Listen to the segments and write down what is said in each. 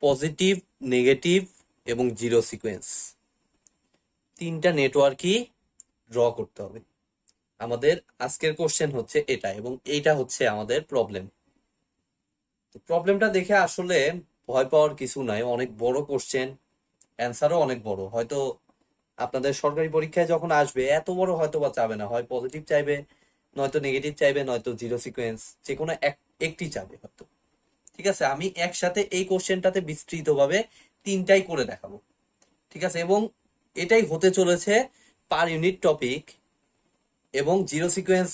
Positive, negative এবং zero sequence তিনটা নেটওয়ার্কই draw করতে হবে। আমাদের আজকের কোশ্চেন হচ্ছে এটা, এবং এইটা হচ্ছে আমাদের প্রবলেম। প্রবলেমটা দেখে আসলে ভয় পাওয়ার কিছু নাই, অনেক বড় কোশ্চেন, অ্যান্সারও অনেক বড়। হয়তো আপনাদের সরকারি পরীক্ষায় যখন আসবে এত বড় হয়তো বা চাবে না, হয় পজিটিভ চাইবে, নয়তো নেগেটিভ চাইবে, নয়তো জিরো সিকোয়েন্স, যে কোনো একটি চাবে হয়তো। ঠিক আছে, আমি একসাথে এই কোশ্চেনটাতে বিস্তৃতভাবে তিনটাই করে দেখাবো। ঠিক আছে, এবং এটাই হতে চলেছে পার ইউনিট টপিক এবং জিরো সিকোয়েন্স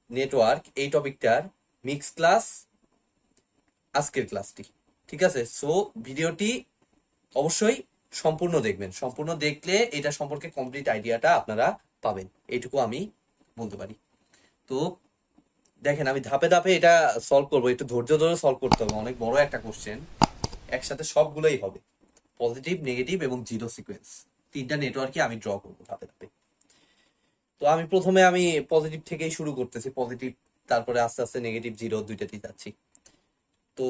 নেটওয়ার্ক এই টপিকটার মিক্স ক্লাস আজকের ক্লাসটি। ঠিক আছে, সো ভিডিওটি অবশ্যই সম্পূর্ণ দেখবেন। সম্পূর্ণ দেখলে এটা সম্পর্কে কমপ্লিট আইডিয়াটা আপনারা পাবেন, এইটুকু আমি বলতে পারি। তো দেখেন, আমি ধাপে ধাপে এটা সলভ করবো, একটু ধৈর্য ধরে সলভ করতে হবে, অনেক বড় একটা কোশ্চেন, একসাথে সবগুলোই হবে। পজিটিভ, নেগেটিভ এবং জিরো সিকোয়েন্স তিনটা নেটওয়ার্কে আমি ড্র করবো ধাপে ধাপে। তো আমি প্রথমে পজিটিভ থেকেই শুরু করতেছি, পজিটিভ, তারপরে আস্তে আস্তে নেগেটিভ, জিরো দুইটাতেই যাচ্ছি। তো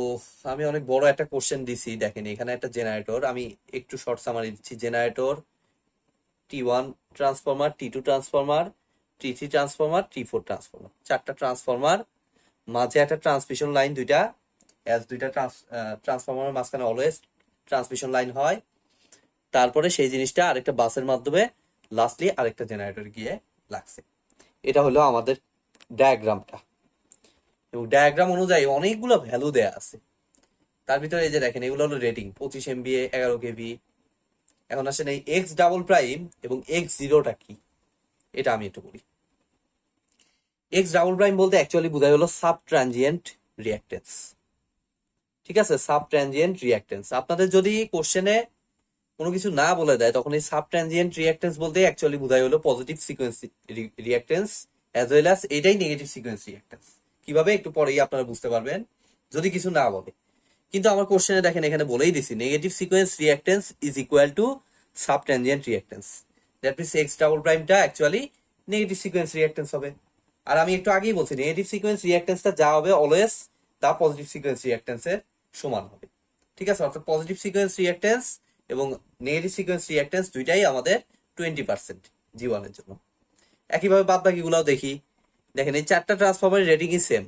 আমি অনেক বড় একটা কোশ্চেন দিছি, দেখেন এখানে একটা জেনারেটর, আমি একটু শর্ট সামারি দিচ্ছি। Generator, T1 transformer, T2 transformer, T3 transformer, T4 transformer, চারটা ট্রান্সফরমার, মাঝে একটা ট্রান্সমিশন লাইন দুইটা, অ্যাজ দুইটা ট্রান্সফরমারের মাঝখানে অলওয়েজ ট্রান্সমিশন লাইন হয়। তারপরে সেই জিনিসটা আরেকটা বাসের মাধ্যমে লাস্টলি আরেকটা জেনারেটর গিয়ে লাগছে। এটা হলো আমাদের ডায়াগ্রামটা, এবং ডায়াগ্রাম অনুযায়ী অনেকগুলো ভ্যালু দেয়া আছে। তার ভিতরে এই যে দেখেন, এগুলো হলো রেটিং 25 MVA, 11 কেভি। এখন আসেন এই এক্স ডাবল প্রাইম এবং এক্স জিরোটা কি, এটা আমি একটু বলি। এক্স ডাবল প্রাইম বলতে অ্যাকচুয়ালি বোঝায় হলো সাব ট্রানজিয়েন্ট রিঅ্যাক্টেন্স। ঠিক আছে, সাব ট্রানজিয়েন্ট রিঅ্যাক্টেন্স। আপনাদের যদি কোশ্চেনে কোনো কিছু না বলে দেয়, তখন এই সাব ট্রানজিয়েন্ট রিঅ্যাক্টেন্স বলতে অ্যাকচুয়ালি বোঝায় হলো positive sequence reactance as well as এটাই নেগেটিভ সিকোয়েন্স রিঅ্যাক্টেন্স। কিভাবে একটু পরেই আপনারা বুঝতে পারবেন যদি কিছু না বলে। কিন্তু আমার কোশ্চেনে দেখেন এখানে বলেই দিছি, negative sequence reactance is equal to sub transient reactance. That means X double প্রাইমটা অ্যাকচুয়ালি নেগেটিভ সিকোয়েন্স রিঅ্যাক্টেন্স হবে। আর আমি একটু আগেই বলছি, নেগেটিভ সিকোয়েন্স রিঅ্যাক্টেন্সটা যা হবে অলওয়েজ তা পজিটিভ সিকোয়েন্স রিঅ্যাক্টেন্সের সমান হবে। ঠিক আছে, অর্থাৎ পজিটিভ সিকোয়েন্স রিঅ্যাক্টেন্স এবং নেগেটিভ সিকোয়েন্স রিঅ্যাক্টেন্স দুইটাই আমাদের 20% G1 এর জন্য। একইভাবে বাদ বাকিগুলাও দেখি। দেখেন এই চারটা ট্রান্সফরমারের রেটিংই সেম,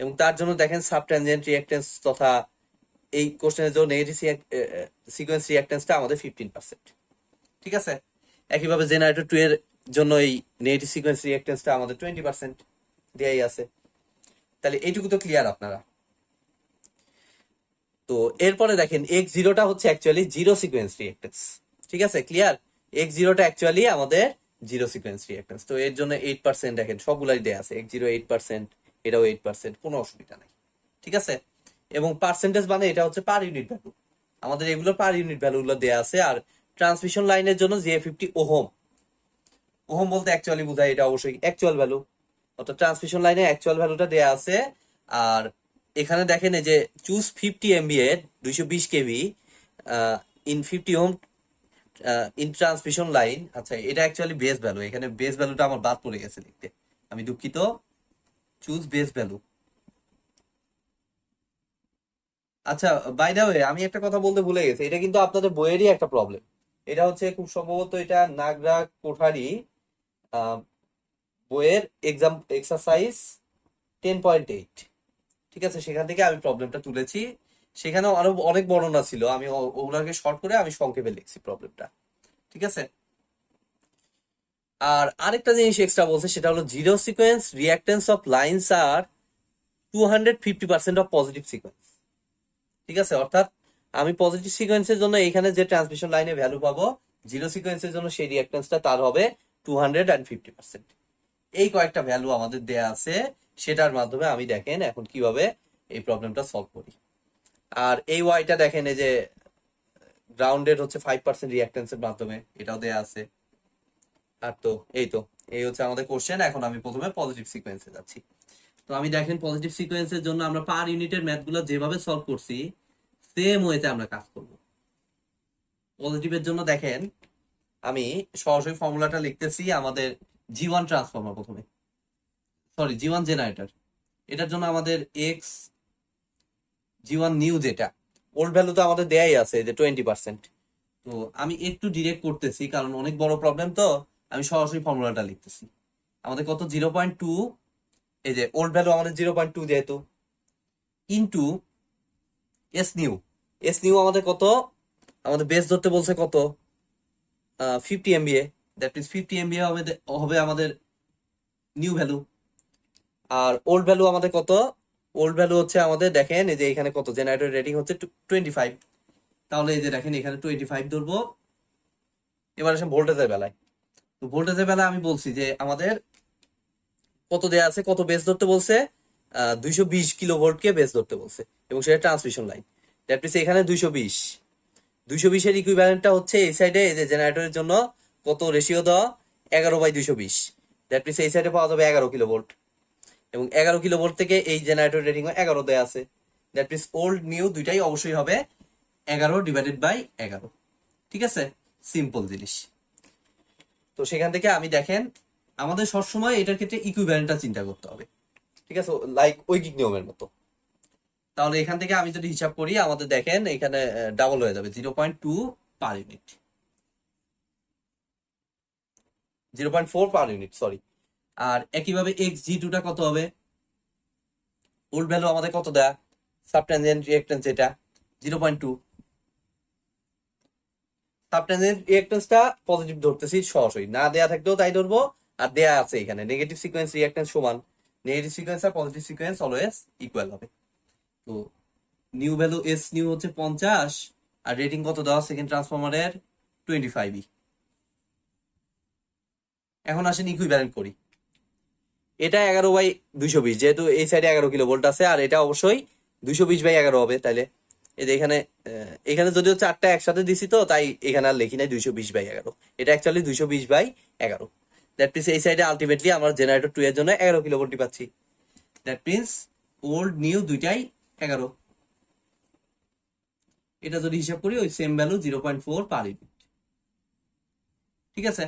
এবং তার জন্য দেখেন সাব ট্রানজিয়েন্ট রিঅ্যাক্টেন্স তথা এই কোশ্চেনের জন্য নেগেটিভ সিকোয়েন্স রিঅ্যাক্টেন্সটা আমাদের 15%। ঠিক আছে, একইভাবে জেনারেটর 2 এর জন্য এই নেগেটিভ সিকোয়েন্স রিঅ্যাক্টেন্সটা আমাদের 20% দেয়াই আছে। তাহলে এইটুকু তো ক্লিয়ার আপনারা। তো এরপরে দেখেন এক্স জিরোটা হচ্ছে অ্যাকচুয়ালি জিরো সিকোয়েন্স রিঅ্যাক্টেন্স। ঠিক আছে, ক্লিয়ার, এক্স জিরোটা অ্যাকচুয়ালি আমাদের জিরো সিকোয়েন্স রিঅ্যাক্টেন্স। তো এর জন্য 8% দেখেন সবগুলাই দেয়া আছে, এক্স জিরো 8%, এটাও 8%, কোনো অসুবিধা নাই। ঠিক আছে, এবং পার্সেন্টেজ মানে এটা হচ্ছে পার ইউনিট ভ্যালু, আমাদের এগুলো পার ইউনিট ভ্যালু গুলো দেয়া আছে। আর ট্রান্সমিশন লাইনের জন্য J50 ওহম, ওহম বলতে অ্যাকচুয়ালি বোঝায় এটা অবশ্যই অ্যাকচুয়াল ভ্যালু, অর্থাৎ ট্রান্সমিশন লাইনে অ্যাকচুয়াল ভ্যালুটা দেয়া আছে। আর এখানে দেখেন এই যে choose 50 MVA 220 KV in 50 ohm in transmission line. আচ্ছা, এটা অ্যাকচুয়ালি বেস ভ্যালু, এখানে বেস ভ্যালুটা আমার বাদ পড়ে গেছে লিখতে, আমি দুঃখিত। Choose base value. আচ্ছা, বাই দা ওয়ে আমি একটা কথা বলতে ভুলে গেছি, এটা কিন্তু আপনাদের বইয়েরই একটা প্রবলেম। এটা হচ্ছে খুব সম্ভবত এটা নাগরা কোঠারি বইয়ের এক্সাম এক্সারসাইজ 10.8। ঠিক আছে, সেখান থেকে আমি প্রবলেমটা তুলেছি। সেখানেও আরো অনেক বর্ণনা ছিল, আমি ওগুলোকে শর্ট করে আমি সংক্ষেপে লিখছি প্রবলেমটা। ঠিক আছে, আর আরেকটা জিনিস এক্সট্রা বলছে, সেটা হলো zero sequence reactance of lines R 250% of positive sequence. ঠিক আছে, অর্থাৎ আমি পজিটিভ সিকোয়েন্সের জন্য এখানে যে ট্রান্সমিশন লাইনে ভ্যালু পাবো, জিরো সিকোয়েন্সের জন্য সেই রিঅ্যাক্টেন্সটা তার হবে 250%। এই কয়েকটা ভ্যালু আমাদের দেয়া আছে, সেটার মাধ্যমে আমি দেখেন এখন কিভাবে এই প্রবলেমটা সলভ করি। আর এই ওয়াইটা দেখেন এই যে গ্রাউন্ডেড হচ্ছে 5% রিঅ্যাক্টেন্সের মাধ্যমে, এটাও দেয়া আছে। আর তো এই হচ্ছে আমাদের কোশ্চেন। এখন আমি প্রথমে পজিটিভ সিকোয়েন্সে যাচ্ছি। তো আমি দেখেন পজিটিভ সিকোয়েন্সের জন্য আমরা পার ইউনিটের ম্যাথগুলো যেভাবে সলভ করছি সেম ওয়েতে আমরা কাজ করব। পজিটিভের জন্য দেখেন আমি সরাসরি ফর্মুলাটা লিখতেছি, আমাদের জি1 ট্রান্সফর্মার প্রথমে, সরি জি1 জেনারেটর, এটার জন্য আমাদের এক্স জি1 নিউ যেটা ওল্ড ভ্যালু তো আমাদের দেয়াই আছে যে 20%। তো আমি একটু ডিরেক্ট করতেছি কারণ অনেক বড় প্রবলেম, তো আমি সরাসরি ফর্মুলাটা লিখতেছি। আমাদের কত 0.2, এই যে ওল্ড ভ্যালু আমাদের 0.2 যেহেতু, ইন্টু এস নিউ আমাদের কত, আমাদের বেস ধরতে বলছে কত 50 এমবিএ, দ্যাট মিনস 50 এমবিএ হবে আমাদের নিউ ভ্যালু। আর ওল্ড ভ্যালু আমাদের কত, ওল্ড ভ্যালু হচ্ছে আমাদের দেখেন এই যে এখানে কত জেনারেটর রেটিং হচ্ছে 25, তাহলে এই যে দেখেন এখানে 25 ধরবো। এবার আসেন ভোল্টেজের বেলায়, তো ভোল্টেজের বেলায় আমি বলছি যে আমাদের কত দেয়া আছে, কত বেস ধরতে বলছে 220 কিলো ভোল্টকে বেস ধরতে বলছে, এবং সেটা ট্রান্সমিশন লাইন। দ্যাট মিনস এখানে 220 এর ইকুইভ্যালেন্টটা হচ্ছে এই সাইডে এই যে জেনারেটরের জন্য কত রেশিও দেওয়া 11/220, দ্যাট মিনস এই সাইডে পাওয়া যাবে 11 কিলো ভোল্ট, এবং 11 কিলো ভোল্ট থেকে এই জেনারেটর রেটিং 11 দেয়া আছে, দ্যাট মিনস ওল্ড নিউ দুইটাই অবশ্যই হবে 11/11। ঠিক আছে, সিম্পল জিনিস। তো সেখান থেকে আমি দেখেন আমাদের সবসময় এটার ক্ষেত্রে ইকুইভ্যালেন্টটা চিন্তা করতে হবে, ঠিক আছে, লাইক ঐকিক নিয়মের মতো। তাহলে এখান থেকে আমি যদি হিসাব করি আমাদের দেখেন এখানে ডাবল হয়ে যাবে 0.2 per unit, 0.4 per unit, sorry. আর একইভাবে এক্স জি টুটা কত হবে, ওল্ড ভ্যালু আমাদের কত দেয়া, সাবটেনজেন্ট রিঅ্যাকট্যান্স যেটা 0.2, সাবটেনজেন্ট রিঅ্যাকট্যান্সটা পজিটিভ ধরতেছি সরাসরি, না দেয়া থাকলেও তাই ধরবো। আর দেয়া আছে এখানে নেগেটিভ সিকোয়েন্স রিঅ্যাকট্যান্স সমান, নেগেটিভ সিকোয়েন্স আর পজিটিভ সিকোয়েন্স অলওয়েজ ইকুয়াল হবে। তো নিউ ভ্যালু এস নিউ হচ্ছে 50, আর রেটিং কত দেওয়া সেকেন্ড ট্রান্সফরমারের 25। এখন আসেন ইকুইভ্যালেন্ট করি, এটা 11/220, যেহেতু এই সাইডে 11 কিলো ভোল্ট আছে, আর এটা অবশ্যই 220/11 হবে। তাইলে এই যে এখানে এখানে যদিও চারটা একসাথে দিছি, তো তাই এখানে আর লিখি নাই 220/11, এটা অ্যাকচুয়ালি 220/11। দ্যাট মিনস এই সাইডে আলটিমেটলি আমরা জেনারেটর 2 এর জন্য 11 কিলো ভোল্টই পাচ্ছি, দ্যাট মিনস ওল্ড নিউ দুইটাই 11। এটা যদি হিসাব করি ওই সেম ভ্যালু 0.4 পার ইউনিট। ঠিক আছে,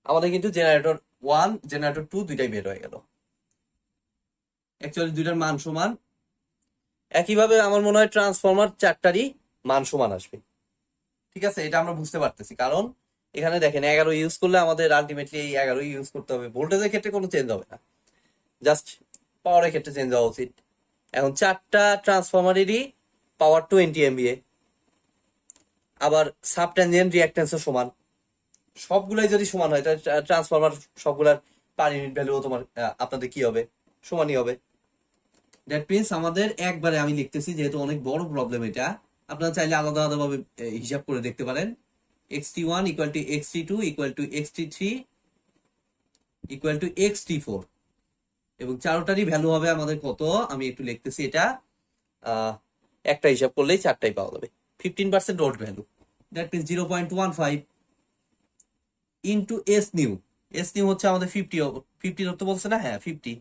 আমাদের কিন্তু জেনারেটর 1 জেনারেটর 2 দুইটাই বের হয়ে গেল, অ্যাকচুয়ালি দুইটার মান সমান। একইভাবে আমার মনে হয় ট্রান্সফরমার চারটারই মান সমান আসবে। ঠিক আছে, এটা আমরা বুঝতে পারতেছি কারণ এখানে দেখেন 11 ইউজ করলে আমাদের আলটিমেটলি এই 11 ইউজ করতে হবে, ভোল্টেজের ক্ষেত্রে কোনো চেঞ্জ হবে না, জাস্ট পাওয়ারের ক্ষেত্রে চেঞ্জ হওয়া উচিত। এখন চারটা ট্রান্সফরমারেরই পাওয়ার 20 এমবিএ, আবার সাবটেনজেন্ট রিঅ্যাকট্যান্সও সমান, সবগুলাই যদি সমান হয় তাহলে ট্রান্সফরমার সবগুলার পার ইউনিট ভ্যালু তোমার আপনাদের কি হবে, সমানই হবে। দ্যাট মিনস আমাদের একবারে আমি লিখতেছি, যেহেতু অনেক বড় প্রবলেম এটা, আপনারা চাইলে আলাদা আলাদা ভাবে হিসাব করে দেখতে পারেন। xt1 equal to xt2 equal to xt3 equal to xt4, এবং চারোটারই ভ্যালু হবে আমাদের কত, আমি একটু লিখতেছি এটা, একটা হিসাব করলেই চারটাই পাওয়া যাবে। 15% road value, that means 0.15 into S new হচ্ছে আমাদের 50 ধরতে বলছে না, হ্যাঁ 50,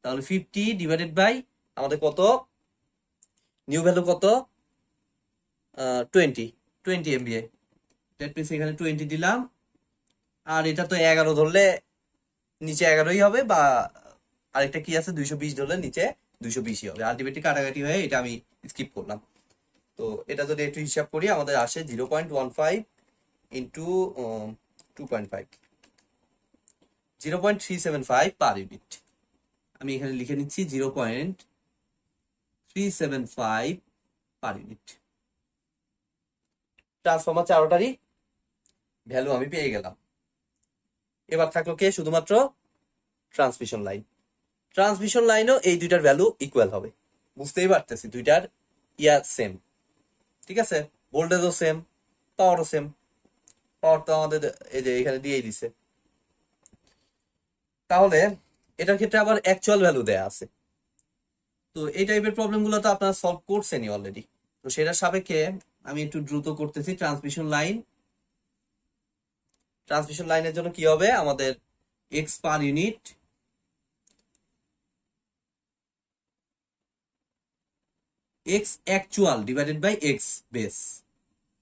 তাহলে 50 ডিভাইডেড বাই আমাদের কত, নিউ ভ্যালু কত 20 এমবিএ, দ্যাট মিনস এখানে 20 দিলাম। আর এটা তো 11 ধরলে নিচে 11ই হবে, বা আরেকটা কি আছে 220 ধরলে নিচে 220ই হবে, আলটিমেটলি কাটাকাটি হয়ে এটা আমি স্কিপ করলাম। তো এটা যদি একটু হিসাব করি আমাদের আসে 0.15 ইন্টু 2.5, 0.375 পার ইউনিট। আমি এখানে লিখে নিচ্ছি 0.375 পার ইউনিট। ট্রান্সফরমার চারোটারই ভ্যালু আমি পেয়ে গেলাম। এবার থাকলো কে, শুধুমাত্র ট্রান্সমিশন লাইন। ট্রান্সমিশন লাইনও এই দুইটার ভ্যালু ইকুয়াল হবে, বুঝতেই পারতেছি দুইটার সেম। ঠিক আছে, ভোল্টেজও সেম, পাওয়ারও সেম, পাওয়ার তো আমাদের এই যে এখানে দিয়েই দিছে। তাহলে এটার ক্ষেত্রে আবার অ্যাকচুয়াল ভ্যালু দেয়া আছে, তো এই টাইপের প্রবলেম গুলো তো আপনারা সলভ করছেনই অলরেডি। তো সেটার সাপেক্ষে আমি একটু দ্রুত করতেছি। ট্রান্সমিশন লাইনের জন্য কি হবে, আমাদের X per unit X actual divided by X base.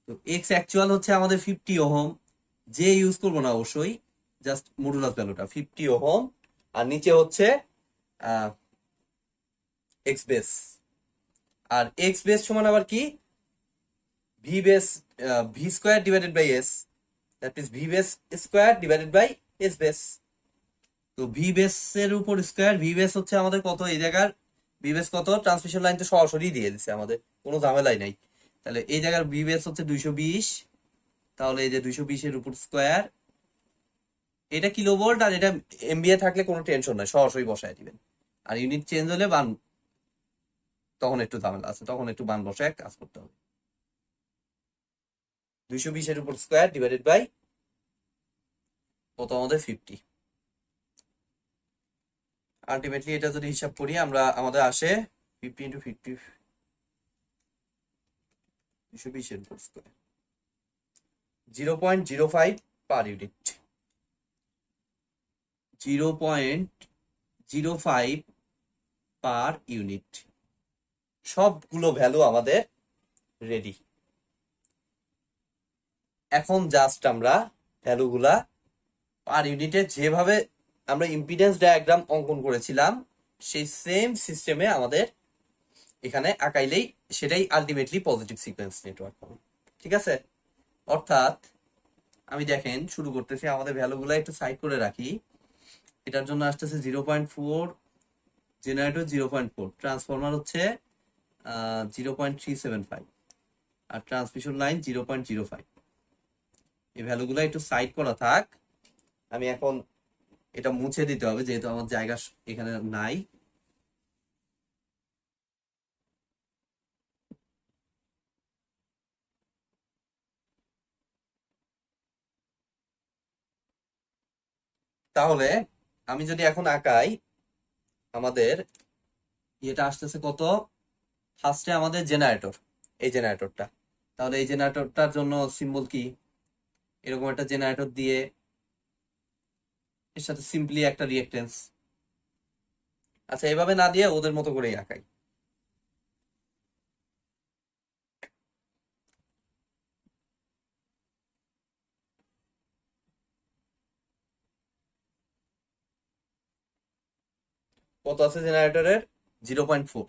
তো এক্স অ্যাকচুয়াল হচ্ছে আমাদের 50 ওহম, যে ইউজ করবো না অবশ্যই, জাস্ট মডুলাস ভ্যালুটা 50 ওহম, আর নিচে হচ্ছে এক্স বেস। আর এক্স বেস সমান আবার কি, V base, V square divided by S, that means V base square divided by S base. তো ভি বেস এর উপর স্কোয়ার, ভি বেস হচ্ছে আমাদের কত এই জায়গার, ভি বেস কত, ট্রান্সমিশন লাইন তো সরাসরি দিয়ে দিচ্ছে আমাদের, কোনো ঝামেলাই নাই। তাহলে এই জায়গার ভি বেস হচ্ছে 220, তাহলে এই যে 220 এর উপর স্কোয়ার, এটা কিলো ভোল্ট, আর এটা এমবিএ থাকলে কোনো টেনশন নাই, সরাসরি বসায় দিবেন। আর ইউনিট চেঞ্জ হলে বান, তখন একটু ঝামেলা আছে, তখন একটু বান বসায় কাজ করতে হবে। 220 এর উপর স্কোয়ার ডিভাইডেড বাই কত আমাদের 50। আলটিমেটলি এটা যদি হিসাব করি আমরা, আমাদের আসে 50 ইন্টু 50, 220 এর উপর square, 0.05 per unit, 0.05 per unit. সবগুলো ভ্যালু আমাদের রেডি। এখন জাস্ট আমরা ভ্যালুগুলা পার ইউনিটে যেভাবে আমরা ইম্পিডেন্স ডায়াগ্রাম অঙ্কন করেছিলাম সেই সেম সিস্টেমে আমাদের এখানে আঁকাইলেই সেটাই আলটিমেটলি পজিটিভ সিকোয়েন্স নেটওয়ার্ক হবে। ঠিক আছে? অর্থাৎ আমি দেখেন শুরু করতেছি, আমাদের ভ্যালুগুলো একটু সাইড করে রাখি। এটার জন্য আসতেছে 0.4, জেনারেটর 0.4, ট্রান্সফরমার হচ্ছে 0.375, আর ট্রান্সমিশন লাইন 0.05। এই ভ্যালুগুলো একটু সাইড করা থাক। আমি এখন এটা মুছে দিতে হবে যেহেতু আমার জায়গা এখানে নাই। তাহলে আমি যদি এখন আঁকাই, আমাদের এটা আসতেছে কত, ফার্স্টে আমাদের জেনারেটর, এই জেনারেটরটা, তাহলে এই জেনারেটরটার জন্য সিম্বল কি, এরকম একটা জেনারেটর দিয়ে এর সাথে সিম্পলি একটা রিঅ্যাকটেন্স। আচ্ছা, এভাবে না দিয়ে ওদের মতো করেই আঁকাই। কত আছে জেনারেটরের, 0.4,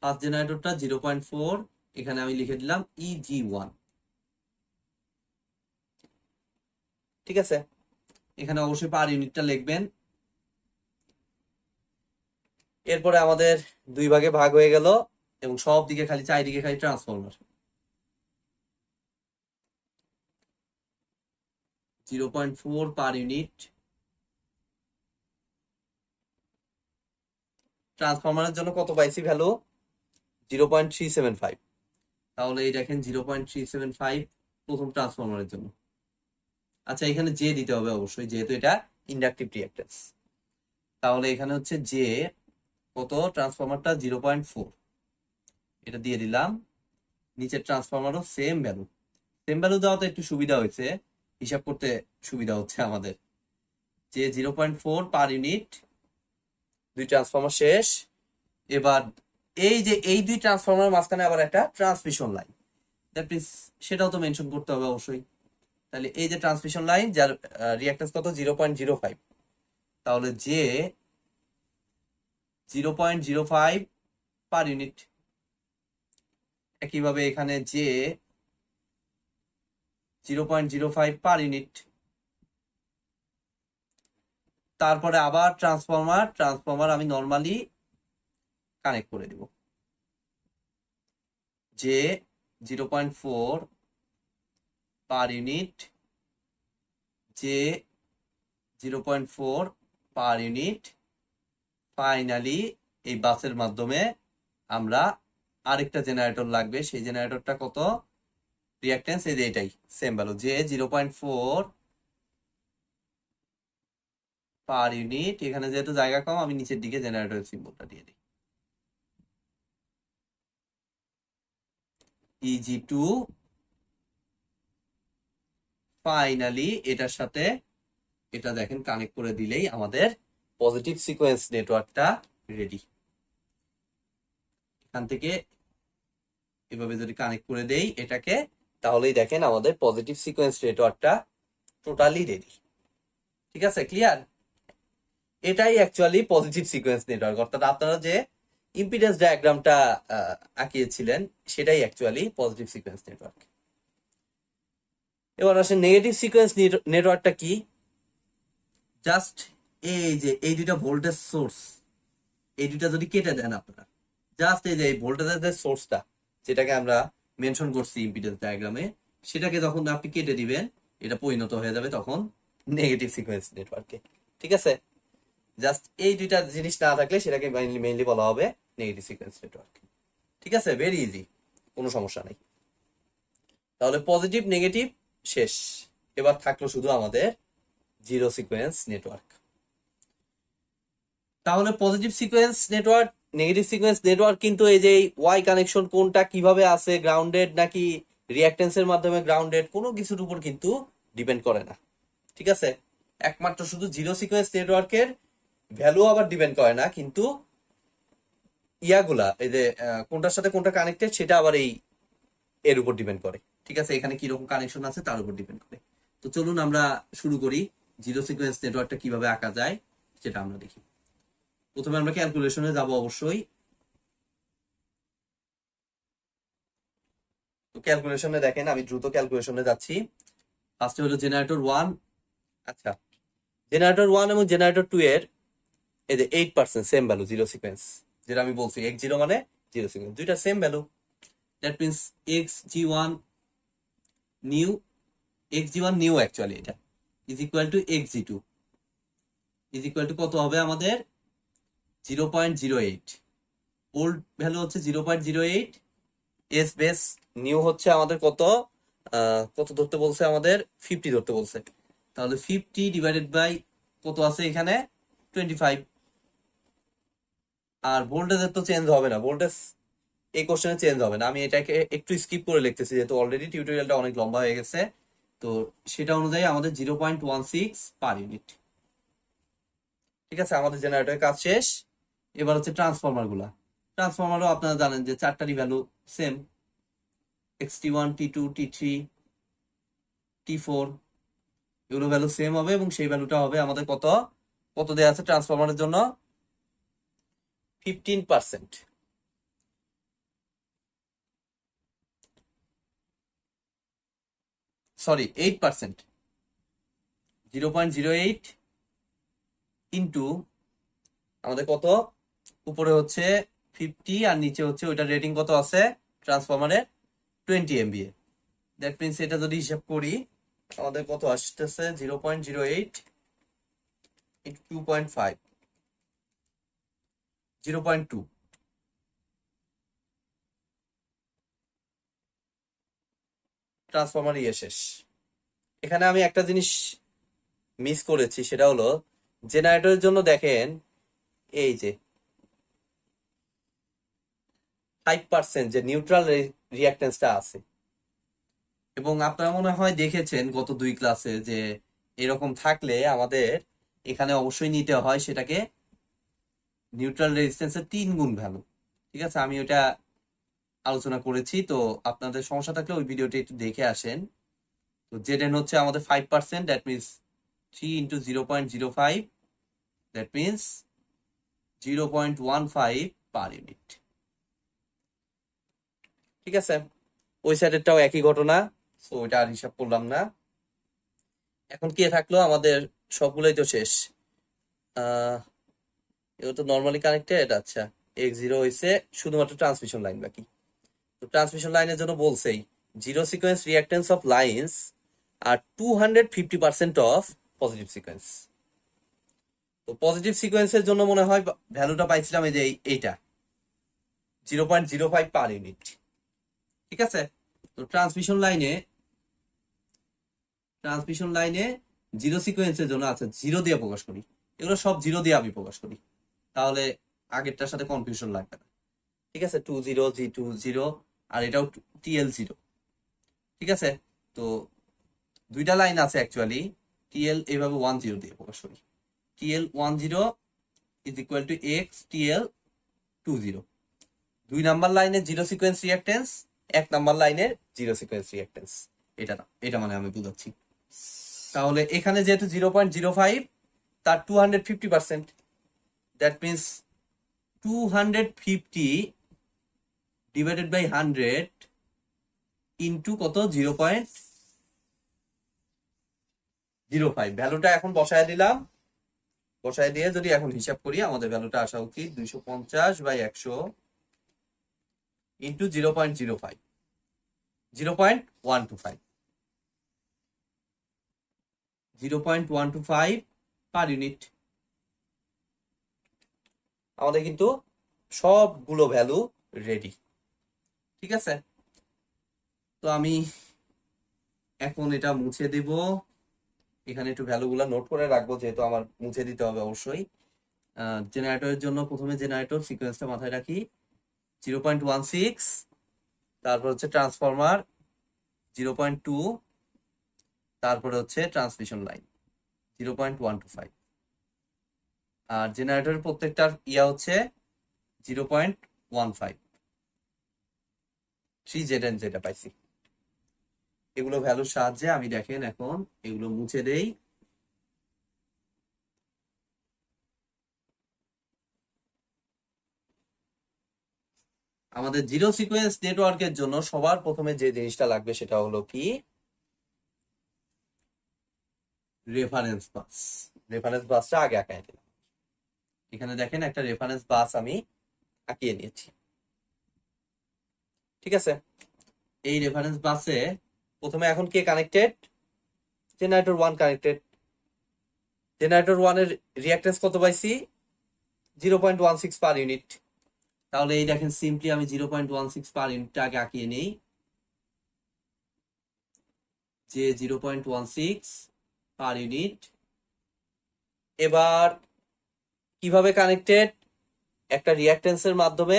ফার্স্ট জেনারেটরটা 0.4, এখানে আমি লিখে দিলাম EG1। ঠিক আছে, এখানে অবশ্যই পার ইউনিটটা লিখবেন। এরপরে আমাদের দুই ভাগে ভাগ হয়ে গেল এবং সব দিকে খালি, চারিদিকে খালি ট্রান্সফরমার। 0.4 per unit. ট্রান্সফরমারের জন্য কত পাইছি ভ্যালু, 0.375। তাহলে এই দেখেন 0.375 প্রথম ট্রান্সফরমারের জন্য। আচ্ছা, এখানে জে দিতে হবে অবশ্যই, যেহেতু এটা ইন্ডাকটিভ রিঅ্যাকট্যান্স। তাহলে এখানে হচ্ছে জে কত, ট্রান্সফরমারটা 0.4, এটা দিয়ে দিলাম। নিচের ট্রান্সফরমারও সেম ভ্যালু, সেম ভ্যালু দেওয়াতে একটু সুবিধা হয়েছে, হিসাব করতে সুবিধা হচ্ছে আমাদের। যে 0.4 পার ইউনিট, দুই ট্রান্সফরমার শেষ। এবার এই যে এই দুই ট্রান্সফরমার মাঝখানে আবার একটা ট্রান্সমিশন লাইন, দ্যাট মিনস সেটাও তো মেনশন করতে হবে অবশ্যই। তাহলে এই যে ট্রান্সমিশন লাইন, যার রিঅ্যাকট্যান্স কত, 0.05, তাহলে যে 0.05 পার ইউনিট। একইভাবে এখানে যে 0.05 পার ইউনিট। তারপরে আবার ট্রান্সফরমার আমি নর্মালি কানেক্ট করে দিব, যে 0.4 পার ইউনিট, যে 0.4 পার ইউনিট। ফাইনালি এই বাসের মাধ্যমে আমরা আরেকটা জেনারেটর লাগবে, সেই জেনারেটরটা কত, রিঅ্যাকট্যান্স এই যে এটাই সেম ভ্যালু, যে 0.4 পার ইউনিট। এখানে যেহেতু জায়গা কম, আমি নিচের দিকে জেনারেটরের সিম্বলটা দিয়ে দিই, EG2। ফাইনালি এটার সাথে এটা দেখেন কানেক্ট করে দিলেই আমাদের পজিটিভ সিকোয়েন্স নেটওয়ার্কটা রেডি। এখান থেকে এভাবে যদি কানেক্ট করে দেই এটাকে, তাহলেই দেখেন আমাদের পজিটিভ সিকোয়েন্স নেটওয়ার্কটা টোটালি রেডি। ঠিক আছে, ক্লিয়ার? এটাই অ্যাকচুয়ালি পজিটিভ সিকোয়েন্স নেটওয়ার্ক, অর্থাৎ আপনারা যে ইম্পিডেন্স ডায়াগ্রামটা আঁকিয়েছিলেন সেটাই অ্যাকচুয়ালি পজিটিভ সিকোয়েন্স নেটওয়ার্ক। এবার আসে নেগেটিভ সিকোয়েন্স নেটওয়ার্কটা কি। জাস্ট এই যে এই দুইটা ভোল্টেজ সোর্স, এই দুইটা যদি কেটে দেন আপনারা, জাস্ট এই যে এই ভোল্টেজের যে সোর্সটা যেটাকে আমরা মেনশন করছি ইম্পিডেন্স ডায়াগ্রামে, সেটাকে যখন আপনি কেটে দিবেন এটা পরিণত হয়ে যাবে তখন নেগেটিভ সিকোয়েন্স নেটওয়ার্কে। ঠিক আছে, জাস্ট এই দুইটা জিনিস না থাকলে সেটাকে মেইনলি বলা হবে নেগেটিভ সিকোয়েন্স নেটওয়ার্ক। ঠিক আছে, ভেরি ইজি, কোনো সমস্যা নেই। তাহলে পজিটিভ নেগেটিভ শেষ, এবার থাকলো শুধু আমাদের জিরো সিকোয়েন্স নেটওয়ার্ক। তাহলে positive sequence network, negative sequence network কিন্তু এই যে ওয়াই কানেকশন কোনটা কিভাবে আছে, গ্রাউন্ডেড নাকি রিঅ্যাক্টেন্সের মাধ্যমে গ্রাউন্ডেড, কোনো কিছুর উপর কিন্তু ডিপেন্ড করে না। ঠিক আছে, একমাত্র শুধু জিরো সিকোয়েন্স নেটওয়ার্কের ভ্যালু আবার ডিপেন্ড করে না, কিন্তু ইয়াগুলা এই যে কোনটার সাথে কোনটা কানেক্টেড সেটা আবার এই এর উপর ডিপেন্ড করে। ঠিক আছে, এখানে কিরকম কানেকশন আছে তার উপর ডিপেন্ড করে। তো চলুন আমরা শুরু করি, জিরো সিকোয়েন্স নেটওয়ার্কটা কিভাবে আঁকা যায় সেটা আমরা দেখি। প্রথমে আমরা ক্যালকুলেশনে যাব অবশ্যই। তো ক্যালকুলেশনে দেখেন, আমি দ্রুত ক্যালকুলেশনে যাচ্ছি। ফার্স্টে হলো জেনারেটর 1। আচ্ছা, জেনারেটর 1 এবং জেনারেটর 2 এর এই যে 8% সেম ভ্যালু জিরো সিকোয়েন্স, যেটা আমি বলছি x0 মানে জিরো সিকোয়েন্স, দুইটা same value. That means xg1 new, xg1 new actually এটা is equal to xg2 is equal to কত হবে আমাদের 0.08। ওল্ড ভ্যালু হচ্ছে 0.08, এস বেস নিউ হচ্ছে আমাদের কত কত ধরতে বলছে, আমাদের 50 ধরতে বলছে। তাহলে 50 ডিভাইডেড বাই কত আছে এখানে 25। আর ভোল্টেজের তো চেঞ্জ হবে না, ভোল্টেজ এই কোশ্চেনে চেঞ্জ হবে না। আমি এটাকে একটু স্কিপ করে লিখতেছি যেহেতু অলরেডি টিউটোরিয়ালটা অনেক লম্বা হয়ে গেছে। তো সেটা অনুযায়ী আমাদের 0.16 পার ইউনিট। ঠিক আছে, আমাদের জেনারেটরের কাজ শেষ। এবার হচ্ছে ট্রান্সফরমার গুলা। ট্রান্সফরমারও আপনারা জানেন যে চারটারই value same, xt1 t2 t3 t4 এগুলো ভ্যালু সেম হবে, এবং সেই ভ্যালুটা হবে আমাদের কত কত দেওয়া আছে ট্রান্সফরমারের জন্য 15%, সরি 8%, 0.08 ইন্টু আমাদের কত, উপরে হচ্ছে 50 আর নিচে হচ্ছে ওইটার রেটিং কত আছে ট্রান্সফরমারের 20 MVA। দ্যাট মিনস এটা যদি হিসাব করি আমাদের কত আসতেছে 0.08 ইন্টু 2.5, 0.2। ট্রান্সফরমার ইয়ে শেষ। এখানে আমি একটা জিনিস মিস করেছি, সেটা হলো জেনারেটরের জন্য দেখেন এই যে 5% যে নিউট্রাল রিঅ্যাক্টেন্সটা আছে, এবং আপনারা মনে হয় দেখেছেন গত 2 ক্লাসে যে এরকম থাকলে আমাদের এখানে অবশ্যই নিতে হয় সেটাকে নিউট্রাল রেজিস্ট্যান্সের 3 গুণ ভ্যালু। ঠিক আছে, আমি ওটা আলোচনা করেছি, তো আপনাদের সমস্যা থাকলে ওই ভিডিওটি একটু দেখে আসেন। তো জেডএন হচ্ছে আমাদের 5%, that means 3 into 0.05, that means 0.15 per unit. ঠিক আছে, ওই সাইডেরটাও একই ঘটনা, তো ওইটা আর হিসাব করলাম না। এখন কি থাকলো আমাদের, সবগুলোই তো শেষ। এগুলো তো নর্মালি কানেক্টেড। আচ্ছা, x0 হয়েছে, শুধুমাত্র ট্রান্সমিশন লাইন বাকি। তো ট্রান্সমিশন লাইনের জন্য বলছেই zero sequence reactance of lines আর 250% অফ পজিটিভ সিকোয়েন্স। তো পজিটিভ সিকোয়েন্সের জন্য মনে হয় ভ্যালুটা পাইছিলাম এই যে এইটা 0.05 পার ইউনিট। ঠিক আছে, তো ট্রান্সমিশন লাইনে জিরো সিকোয়েন্সের জন্য আচ্ছা জিরো দিয়ে প্রকাশ করি, এগুলো সব জিরো দিয়ে আমি প্রকাশ করি, তাহলে আগেরটার সাথে কনফিউশন লাগবে না। ঠিক আছে, 20 G20 আর এটাও TL0। ঠিক আছে, তো দুইটা লাইন আছে অ্যাকচুয়ালি, TL এইভাবে 10 দিয়ে প্রকাশ করি, TL10 is equal two x TL20। 2 number লাইনের জিরো সিকোয়েন্স রিঅ্যাক্টেন্স, 1 নাম্বার লাইনের জিরো সিকোয়েন্স রিঅ্যাক্টেন্স, এটা না, এটা মানে আমি বুঝাচ্ছি। তাহলে এখানে যেহেতু 0.05 তার 250%, that means 250 divided by 100 into কত 0.05। ভ্যালুটা এখন বসায় দিলাম, বসায় দিয়ে যদি এখন হিসাব করি আমাদের ভ্যালুটা আসা উচিত 250/100 ইন্টু 0.05, 0.125, 0.125 পার ইউনিট। আমাদের কিন্তু সবগুলো ভ্যালু রেডি, ঠিক আছে। তো আমি এখন এটা মুছে দেব, এখানে একটু ভ্যালুগুলো নোট করে রাখবো যেহেতু আমার মুছে দিতে হবে অবশ্যই। জেনারেটরের জন্য প্রথমে জেনারেটর সিকোয়েন্সটা মাথায় রাখি, 0.16, তারপর হচ্ছে ট্রান্সফরমার 0.2, তারপরে হচ্ছে ট্রান্সমিশন লাইন 0.125, আর জেনারেটরের প্রত্যেকটার ইয়া হচ্ছে 0.15, 3ZN যেটা পাইছি। এগুলো ভ্যালুর সাহায্যে আমি দেখেন এখন এগুলো মুছে দেই। আমাদের জিরো সিকোয়েন্স নেটওয়ার্কের জন্য সবার প্রথমে যে জিনিসটা লাগবে সেটা হলো কি রেফারেন্স বাস। রেফারেন্স বাসটা আগে আঁকায় দিলাম, এখানে দেখেন একটা রেফারেন্স বাস আমি আঁকিয়ে নিয়েছি, ঠিক আছে। এই রেফারেন্স বাসে প্রথমে এখন কে কানেক্টেড, জেনারেটর 1 কানেক্টেড। জেনারেটর 1 এর রিঅ্যাক্টেন্স কত পাইছি 0.16 পার ইউনিট। তাহলে এই দেখেন সিম্পলি আমি 0.16 পার ইউনিট আগে আঁকিয়ে নেই, যে 0.16 পার ইউনিট। এবার কিভাবে কানেক্টেড, একটা রিঅ্যাক্টেন্সের মাধ্যমে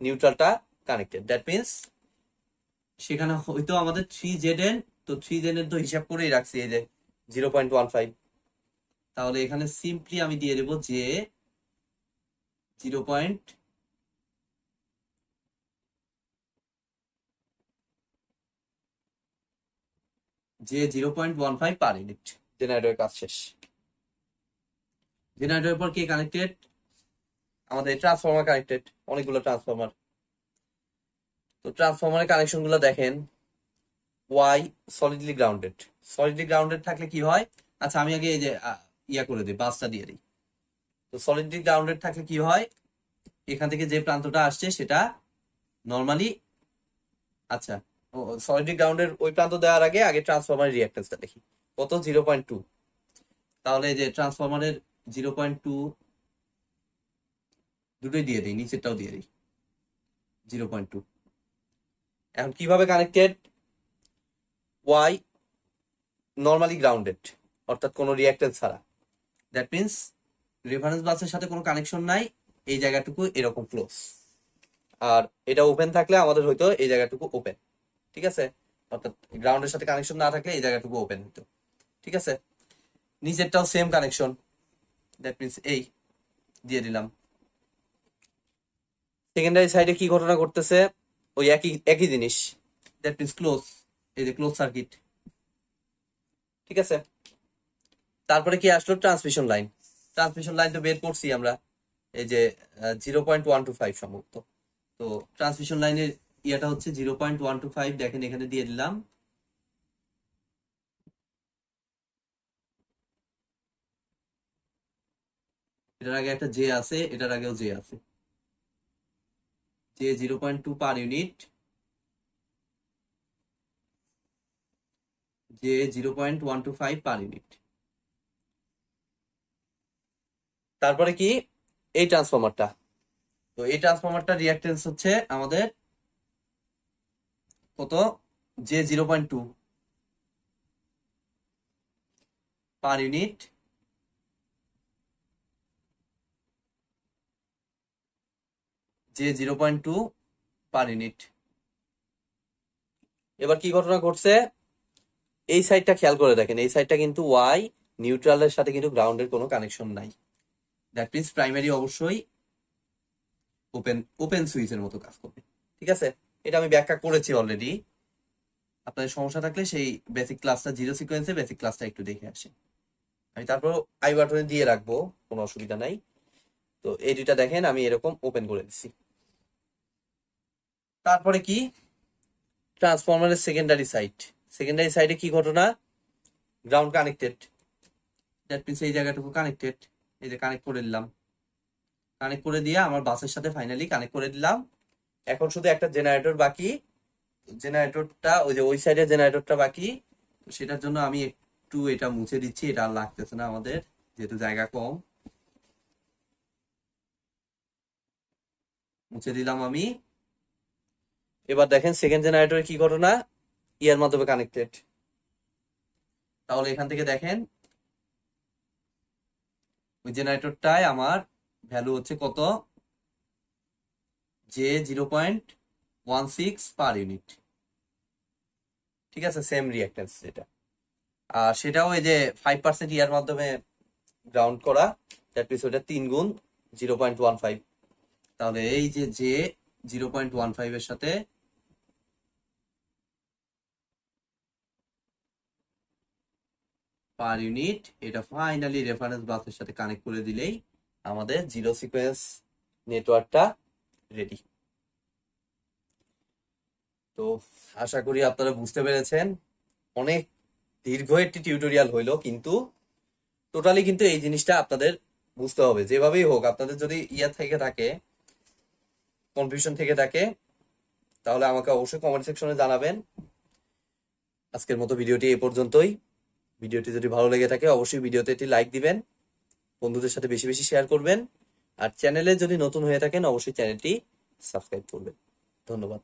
নিউট্রালটা কানেক্টেড, দ্যাট মিনস সেখানে হয়তো আমাদের 3ZN, তো 3ZN এর তো হিসাব করেই রাখছি এই যে 0.15। তাহলে এখানে সিম্পলি আমি দিয়ে দেবো যে 0.15 পার ইউনিট। জেনারেটরের কাজ শেষ। জেনারেটরের পর কে কানেক্টেড, আমাদের ট্রান্সফরমার কানেক্টেড, অনেকগুলো ট্রান্সফরমার। তো ট্রান্সফরমারের কানেকশন গুলো দেখেন, ওয়াই সলিডলি গ্রাউন্ডেড। সলিডলি গ্রাউন্ডেড থাকলে কি হয়, আচ্ছা আমি আগে এই যে ইয়া করে দিই, বাসটা দিয়ে দিই। তো সলিডলি গ্রাউন্ডেড থাকলে কি হয়, এখান থেকে যে প্রান্তটা আসছে সেটা নর্মালি, আচ্ছা সলিডলি গ্রাউন্ডের ওই প্রান্ত দেওয়ার আগে আগে ট্রান্সফরমারের রিঅ্যাক্টেন্সটা দেখি কত 0.2। তাহলে এই যে ট্রান্সফরমারের 0.2 দুটোই দিয়ে দিই, নিচেরটাও দিয়ে দিই 0.2। এখন কিভাবে কানেক্টেড, ওয়াই নর্মালি গ্রাউন্ডেড, অর্থাৎ কোনো রিঅ্যাক্টেন্স ছাড়া, দ্যাট মিনস রেফারেন্স বাসের সাথে কোনো কানেকশন নাই, এই জায়গাটুকু এরকম ক্লোজ। আর এটা ওপেন থাকলে আমাদের হয়তো এই জায়গাটুকু ওপেন, ঠিক আছে। অর্থাৎ গ্রাউন্ডের সাথে কানেকশন না থাকলে এই জায়গাটুকু ওপেন হতো, ঠিক আছে। নিচেরটাও সেম কানেকশন, দ্যাট মিনস এই দিয়ে দিলাম। সেকেন্ডারি সাইডে কি ঘটনা করতেছে, ওই একই একই জিনিস, দ্যাট মিনস ক্লোজ, এই যে ক্লোজ সার্কিট, ঠিক আছে। তারপরে কি আসলো, ট্রান্সমিশন লাইন। ট্রান্সমিশন লাইন তো বের করছি আমরা, এই যে 0.125 সম্ভবত। তো ট্রান্সমিশন লাইনের ইয়াটা হচ্ছে 0.125, দেখেন এখানে দিয়ে দিলাম। এটার আগে একটা জে আছে, এটার আগেও জে আছে, J 0.2 per unit, J 0.125 per unit. তারপরে কি এই ট্রান্সফরমারটা, তো এই ট্রান্সফরমারটা রিঅ্যাক্টেন্স হচ্ছে আমাদের কত, J 0.2 per unit, J 0.2 per unit. এবার কি ঘটনা ঘটছে, এই সাইডটা খেয়াল করে দেখেন, এই সাইডটা কিন্তু ওয়াই নিউট্রালের সাথে কিন্তু গ্রাউন্ডের কোনো কানেকশন নাই, দ্যাট মিনস প্রাইমারি অবশ্যই ওপেন ওপেন সুইচের মতো কাজ করবে, ঠিক আছে। এটা আমি ব্যাখ্যা করেছি অলরেডি। আপনাদের সমস্যা থাকলে সেই বেসিক ক্লাসটা, জিরো সিকোয়েন্সে বেসিক ক্লাসটা একটু দেখে আসেন। আমি তারপর আই বাটনে দিয়ে রাখবো, কোনো অসুবিধা নাই। তো এই দুইটা দেখেন আমি এরকম ওপেন করে দিচ্ছি। তারপরে কি, ট্রান্সফরমারের সেকেন্ডারি সাইড। সেকেন্ডারি সাইডে কি ঘটনা, গ্রাউন্ড কানেক্টেড, দ্যাট মিনস এই জায়গাটুকু কানেক্টেড, এই যে কানেক্ট করে দিলাম। কানেক্ট করে দিয়ে আমার বাসের সাথে ফাইনালি কানেক্ট করে দিলাম। এখন শুধু একটা জেনারেটর বাকি, জেনারেটরটা ওই যে ওই সাইডের জেনারেটরটা বাকি। তো সেটার জন্য আমি একটু এটা মুছে দিচ্ছি, এটা আর লাগতেছে না আমাদের, যেহেতু জায়গা কম। মুছে দিলাম আমি। এবার দেখেন সেকেন্ড জেনারেটরের কি ঘটনা, ইয়ার মাধ্যমে কানেক্টেড। তাহলে এখান থেকে দেখেন ওই জেনারেটরটায় আমার ভ্যালু হচ্ছে কত, যে 0.16 পার ইউনিট। ঠিক আছে, সেম রিঅ্যাক্টেন্স যেটা, আর সেটাও এই যে 5% ইয়ার মাধ্যমে গ্রাউন্ড করা, দ্যাট মিনস ওটা 3 গুণ 0.15। তাহলে এই যে 0.15 এর সাথে পার ইউনিট, এটা ফাইনালি রেফারেন্স বাসের সাথে কানেক্ট করে দিলেই আমাদের জিরো সিকোয়েন্স নেটওয়ার্কটা রেডি। তো আশা করি আপনারা বুঝতে পেরেছেন। অনেক দীর্ঘ একটি টিউটোরিয়াল হইলো, কিন্তু টোটালি কিন্তু এই জিনিসটা আপনাদের বুঝতে হবে। যেভাবেই হোক আপনাদের যদি ইয়া থেকে থাকে, কনফিউশন থেকে থাকে, তাহলে আমাকে অবশ্যই কমেন্ট সেকশনে জানাবেন। আজকের মতো ভিডিওটি এ পর্যন্তই। ভিডিওটি যদি ভালো লেগে থাকে অবশ্যই ভিডিওতে একটি লাইক দিবেন, বন্ধুদের সাথে বেশি বেশি শেয়ার করবেন, আর চ্যানেলে যদি নতুন হয়ে থাকেন অবশ্যই চ্যানেলটি সাবস্ক্রাইব করবেন। ধন্যবাদ।